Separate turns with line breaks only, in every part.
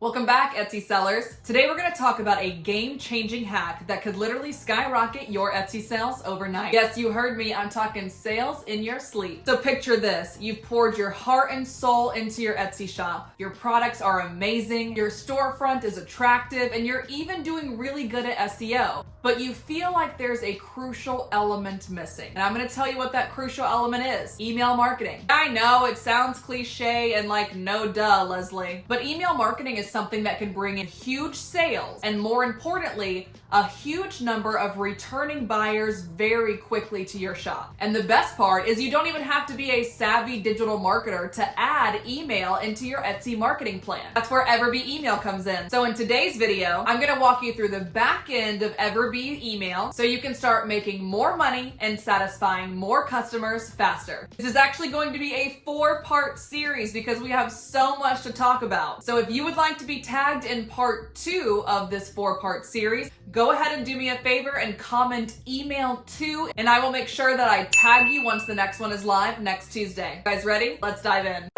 Welcome back, Etsy sellers. Today we're going to talk about a game-changing hack that could literally skyrocket your Etsy sales overnight. Yes, you heard me. I'm talking sales in your sleep. So picture this. You've poured your heart and soul into your Etsy shop. Your products are amazing, your storefront is attractive, and you're even doing really good at SEO. But you feel like there's a crucial element missing. And I'm going to tell you what that crucial element is. Email marketing. I know it sounds cliche and like no duh, Leslie. But email marketing is something that can bring in huge sales and, more importantly, a huge number of returning buyers very quickly to your shop. And the best part is you don't even have to be a savvy digital marketer to add email into your Etsy marketing plan. That's where EverBee email comes in. So in today's video, I'm going to walk you through the back end of EverBee email so you can start making more money and satisfying more customers faster. This is actually going to be a 4-part series because we have so much to talk about. So if you would like to be tagged in part 2 of this 4-part series, go ahead and do me a favor and comment email 2, and I will make sure that I tag you once the next one is live next Tuesday. You guys ready? Let's dive in.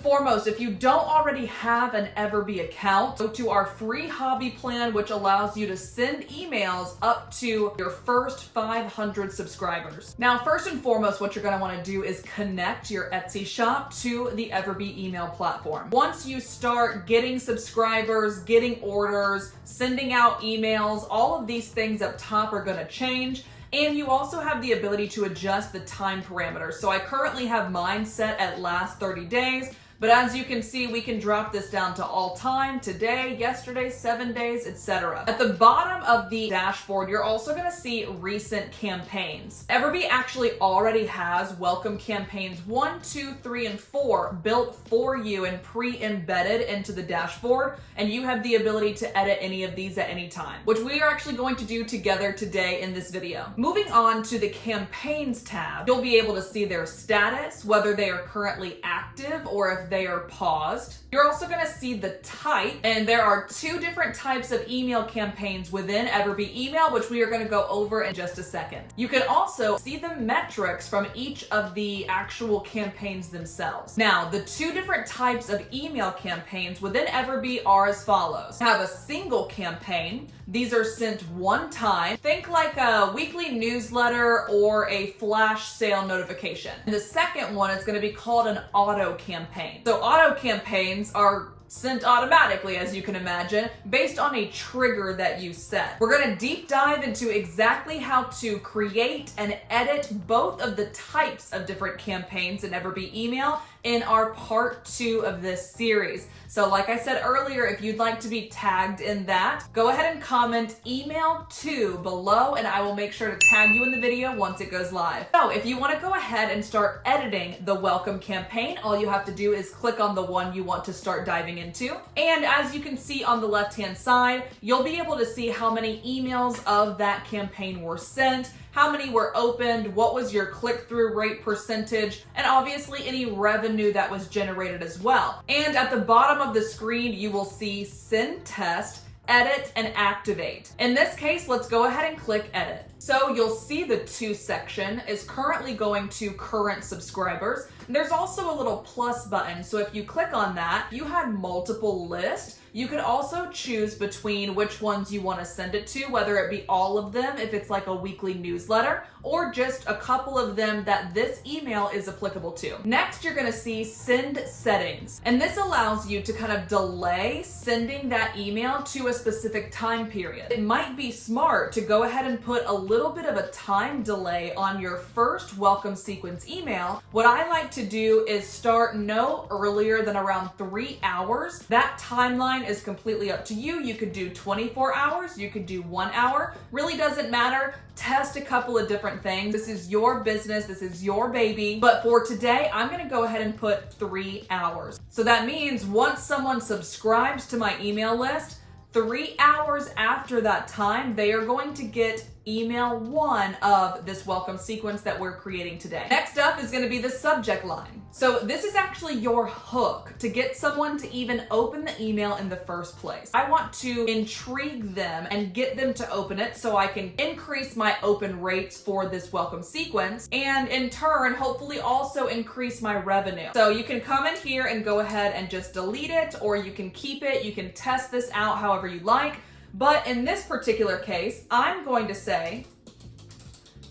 Foremost, if you don't already have an EverBee account, go to our free hobby plan, which allows you to send emails up to your first 500 subscribers. Now, first and foremost, what you're going to want to do is connect your Etsy shop to the EverBee email platform. Once you start getting subscribers, getting orders, sending out emails, all of these things up top are going to change. And you also have the ability to adjust the time parameters. So I currently have mine set at last 30 days. But as you can see, we can drop this down to all time, today, yesterday, 7 days, etc. At the bottom of the dashboard, you're also going to see recent campaigns. EverBee actually already has welcome campaigns 1, 2, 3, and 4 built for you and pre-embedded into the dashboard, and you have the ability to edit any of these at any time, which we are actually going to do together today in this video. Moving on to the campaigns tab, you'll be able to see their status, whether they are currently active or if they are paused. You're also going to see the type, and there are 2 different types of email campaigns within EverBee email, which we are going to go over in just a second. You can also see the metrics from each of the actual campaigns themselves. Now, the 2 different types of email campaigns within EverBee are as follows. You have a single campaign. These are sent one time. Think like a weekly newsletter or a flash sale notification. And the second one is going to be called an auto campaign. So auto campaigns are sent automatically, as you can imagine, based on a trigger that you set. We're going to deep dive into exactly how to create and edit both of the types of different campaigns in EverBee email in our part 2 of this series. So like I said earlier, if you'd like to be tagged in that, go ahead and comment email 2 below, and I will make sure to tag you in the video once it goes live. So if you want to go ahead and start editing the welcome campaign, all you have to do is click on the one you want to start diving into. And as you can see on the left-hand side, you'll be able to see how many emails of that campaign were sent, how many were opened, what was your click-through rate percentage, and obviously any revenue that was generated as well. And at the bottom of the screen, you will see Send Test, Edit, and Activate. In this case, let's go ahead and click Edit. So you'll see the To section is currently going to current subscribers. There's also a little plus button, so if you click on that, you had multiple lists. You could also choose between which ones you want to send it to, whether it be all of them if it's like a weekly newsletter, or just a couple of them that this email is applicable to. Next, you're going to see Send Settings, and this allows you to kind of delay sending that email to a specific time period. It might be smart to go ahead and put a little bit of a time delay on your first welcome sequence email. What I like to do is start no earlier than around 3 hours. That timeline is completely up to you. You could do 24 hours, you could do 1 hour, really doesn't matter. Test a couple of different things. This is your business, this is your baby. But for today, I'm gonna go ahead and put 3 hours. So that means once someone subscribes to my email list, 3 hours after that time, they are going to get email 1 of this welcome sequence that we're creating today. Next up is going to be the subject line. So this is actually your hook to get someone to even open the email in the first place. I want to intrigue them and get them to open it so I can increase my open rates for this welcome sequence, and in turn, hopefully also increase my revenue. So you can come in here and go ahead and just delete it, or you can keep it. You can test this out however you like. But in this particular case, I'm going to say,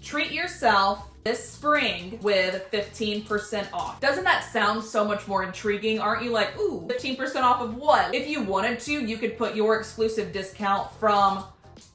treat yourself this spring with 15% off. Doesn't that sound so much more intriguing? Aren't you like, ooh, 15% off of what? If you wanted to, you could put your exclusive discount from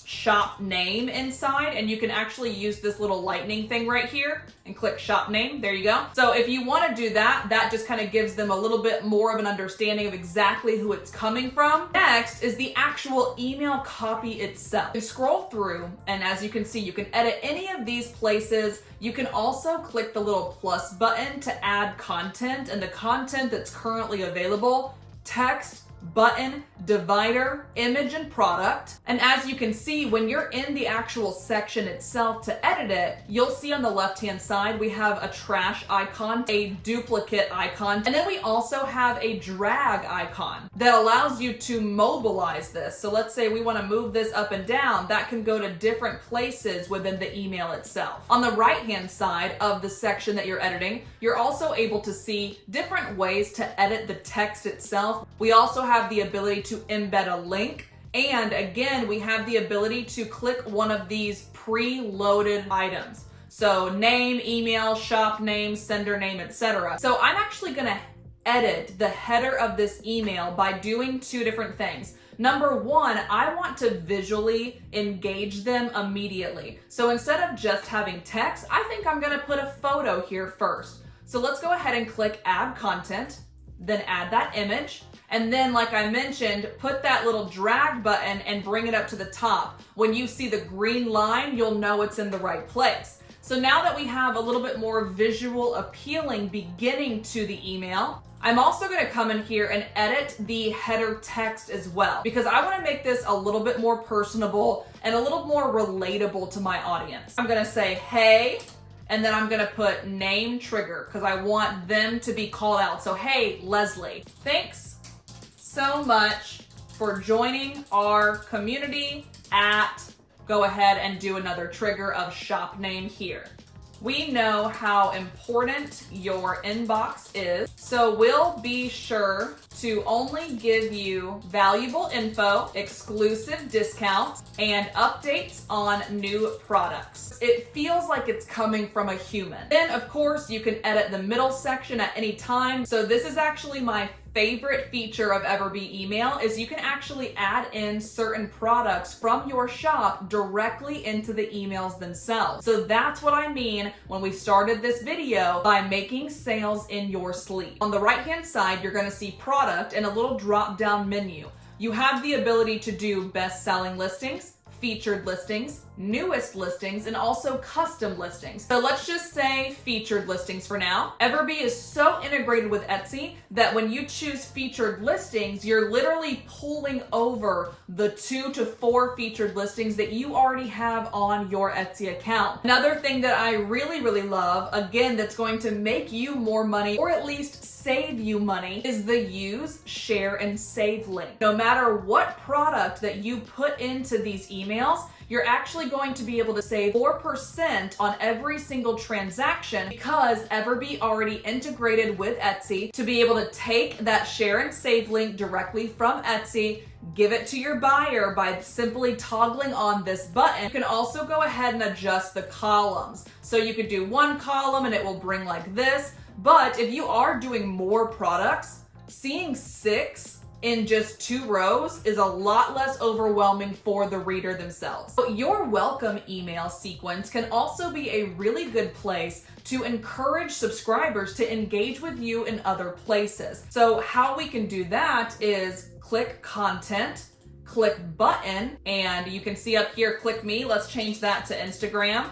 shop name inside, and you can actually use this little lightning thing right here and click shop name. There you go. So if you want to do that, that just kind of gives them a little bit more of an understanding of exactly who it's coming from. Next is the actual email copy itself. You scroll through, and as you can see, you can edit any of these places. You can also click the little plus button to add content, and the content that's currently available: text, button, divider, image, and product. And as you can see, when you're in the actual section itself to edit it, you'll see on the left-hand side, we have a trash icon, a duplicate icon, and then we also have a drag icon that allows you to mobilize this. So let's say we want to move this up and down, that can go to different places within the email itself. On the right-hand side of the section that you're editing, you're also able to see different ways to edit the text itself. We also have the ability to embed a link, and again, we have the ability to click one of these pre-loaded items. So name, email, shop name, sender name, etc. So I'm actually going to edit the header of this email by doing two different things. Number one, I want to visually engage them immediately. So instead of just having text, I think I'm going to put a photo here first. So let's go ahead and click add content, then add that image. And then, like I mentioned, put that little drag button and bring it up to the top. When you see the green line, you'll know it's in the right place. So now that we have a little bit more visual appealing beginning to the email, I'm also going to come in here and edit the header text as well, because I want to make this a little bit more personable and a little more relatable to my audience. I'm going to say, hey, and then I'm going to put name trigger because I want them to be called out. So, hey, Leslie, thanks so much for joining our community at, go ahead and do another trigger of shop name here. We know how important your inbox is, so we'll be sure to only give you valuable info, exclusive discounts, and updates on new products. It feels like it's coming from a human. Then, of course, you can edit the middle section at any time. So this is actually my favorite feature of EverBee email, is you can actually add in certain products from your shop directly into the emails themselves. So that's what I mean when we started this video by making sales in your sleep. On the right-hand side, you're going to see product and a little drop-down menu. You have the ability to do best-selling listings, featured listings, newest listings, and also custom listings. So let's just say featured listings for now. EverBee is so integrated with Etsy that when you choose featured listings, you're literally pulling over the 2 to 4 featured listings that you already have on your Etsy account. Another thing that I really love, again, that's going to make you more money, or at least save you money, is the use, share, and save link. No matter what product that you put into these emails, you're actually going to be able to save 4% on every single transaction because EverBee already integrated with Etsy to be able to take that share and save link directly from Etsy, give it to your buyer by simply toggling on this button. You can also go ahead and adjust the columns. So you could do one column and it will bring like this. But if you are doing more products, seeing 6 in just 2 rows is a lot less overwhelming for the reader themselves. So your welcome email sequence can also be a really good place to encourage subscribers to engage with you in other places. So how we can do that is click content, click button, and you can see up here, click me. Let's change that to Instagram.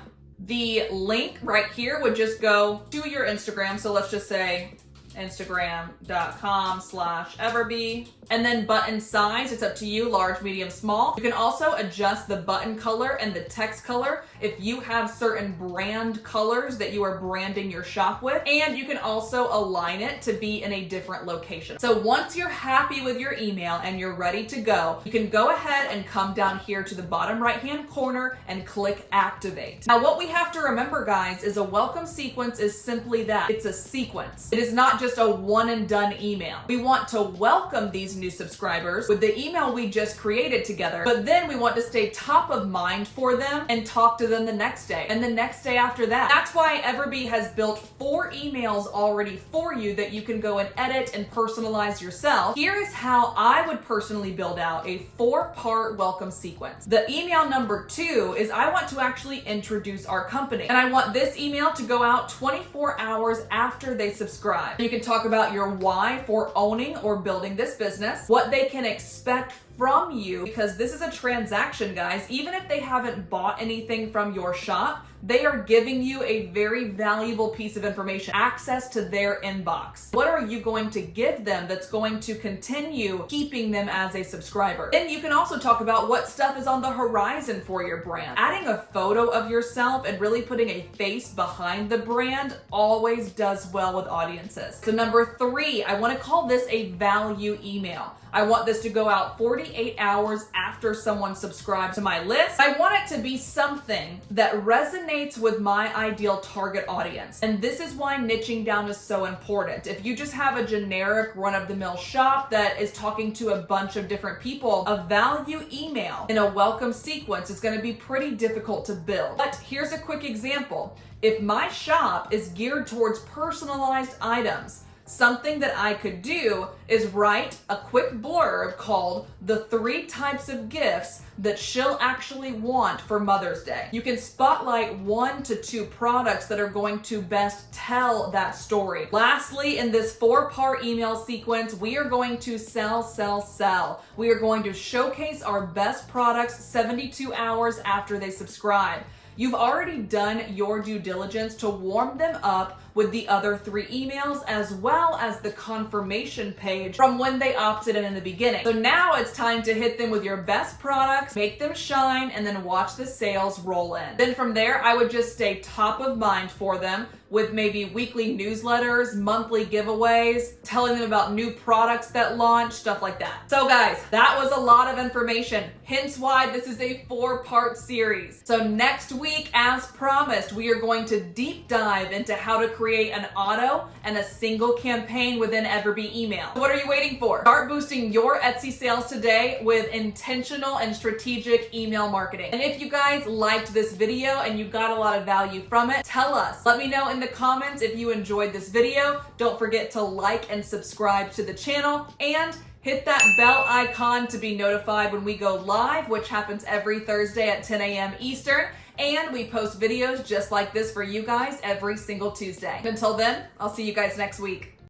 The link right here would just go to your Instagram. So let's just say Instagram.com/EverBee. And then button size, it's up to you, large, medium, small. You can also adjust the button color and the text color if you have certain brand colors that you are branding your shop with. And you can also align it to be in a different location. So once you're happy with your email and you're ready to go, you can go ahead and come down here to the bottom right-hand corner and click activate. Now what we have to remember, guys, is a welcome sequence is simply that. It's a sequence. It is not just a one and done email. We want to welcome these new subscribers with the email we just created together, but then we want to stay top of mind for them and talk to them the next day and the next day after that. That's why EverBee has built 4 emails already for you that you can go and edit and personalize yourself. Here is how I would personally build out a 4-part welcome sequence. The email number 2 is I want to actually introduce our company, and I want this email to go out 24 hours after they subscribe. You can talk about your why for owning or building this business, what they can expect from you, because this is a transaction, guys. Even if they haven't bought anything from your shop, they are giving you a very valuable piece of information, access to their inbox. What are you going to give them that's going to continue keeping them as a subscriber? Then you can also talk about what stuff is on the horizon for your brand. Adding a photo of yourself and really putting a face behind the brand always does well with audiences. So number 3, I want to call this a value email. I want this to go out 48 hours after someone subscribes to my list. I want it to be something that resonates with my ideal target audience. And this is why niching down is so important. If you just have a generic run-of-the-mill shop that is talking to a bunch of different people, a value email in a welcome sequence is going to be pretty difficult to build. But here's a quick example. If my shop is geared towards personalized items, something that I could do is write a quick blurb called the 3 types of gifts that she'll actually want for Mother's Day. You can spotlight 1 to 2 products that are going to best tell that story. Lastly, in this 4-part email sequence, we are going to sell, sell, sell. We are going to showcase our best products 72 hours after they subscribe. You've already done your due diligence to warm them up with the other 3 emails, as well as the confirmation page from when they opted in the beginning. So now it's time to hit them with your best products, make them shine, and then watch the sales roll in. Then from there, I would just stay top of mind for them with maybe weekly newsletters, monthly giveaways, telling them about new products that launch, stuff like that. So guys, that was a lot of information, hence why this is a 4-part series. So next week, as promised, we are going to deep dive into how to create an auto and a single campaign within EverBee email. So what are you waiting for? Start boosting your Etsy sales today with intentional and strategic email marketing. And if you guys liked this video and you got a lot of value from it, tell us. Let me know in the comments if you enjoyed this video. Don't forget to like and subscribe to the channel, and hit that bell icon to be notified when we go live, which happens every Thursday at 10 a.m. Eastern. And we post videos just like this for you guys every single Tuesday. Until then, I'll see you guys next week.